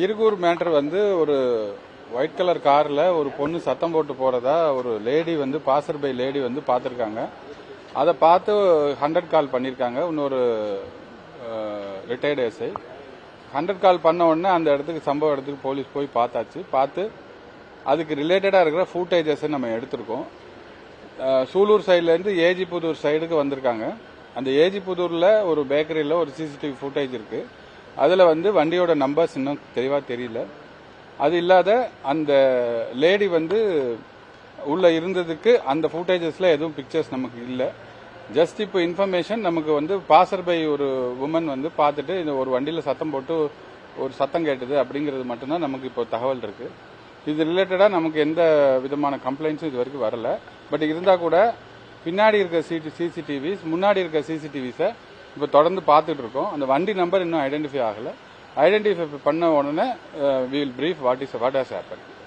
Irugur matter வந்து ஒரு white colour கார்ல ஒரு பொண்ணு சத்தம் போட்டு போறதா ஒரு லேடி வந்து பாசர் பை லேடி வந்து பார்த்துருக்காங்க. அதை பார்த்து 100 கால் பண்ணியிருக்காங்க. இன்னொரு ரிட்டையர்டு எஸ்ஐ 100 கால் பண்ண உடனே அந்த இடத்துக்கு சம்பவ இடத்துக்கு போலீஸ் போய் பார்த்தாச்சு. பார்த்து அதுக்கு ரிலேட்டடா இருக்கிற ஃபுட்டேஜஸ் நம்ம எடுத்திருக்கோம். சூலூர் சைட்லேருந்து ஏஜி புதூர் சைடுக்கு வந்திருக்காங்க. அந்த ஏஜி புதூர்ல ஒரு பேக்கரியில் ஒரு சிசிடிவி ஃபுட்டேஜ் இருக்கு. அதில் வந்து வண்டியோட நம்பர்ஸ் இன்னும் தெளிவாக தெரியல. அது இல்லாத அந்த லேடி வந்து உள்ள இருந்ததுக்கு அந்த ஃபுட்டேஜஸ்ல எதுவும் பிக்சர்ஸ் நமக்கு இல்லை. ஜஸ்ட் இப்போ இன்ஃபர்மேஷன் நமக்கு வந்து பாசர் பை ஒரு உமன் வந்து பார்த்துட்டு இந்த ஒரு வண்டியில் சத்தம் போட்டு ஒரு சத்தம் கேட்டது அப்படிங்கிறது மட்டும்தான் நமக்கு இப்போ தகவல் இருக்கு. இது ரிலேட்டடா நமக்கு எந்த விதமான கம்ப்ளைண்ட்ஸும் இது வரைக்கும் வரல. பட் இருந்தா கூட பின்னாடி இருக்க சிசிடிவிஸ் முன்னாடி இருக்க சிசிடிவிஸை இப்போ தொடர்ந்து பார்த்துட்டு இருக்கோம். அந்த வண்டி நம்பர் இன்னும் ஐடென்டிஃபை ஆகல. ஐடென்டிஃபை பண்ண உடனே we will brief what has happen.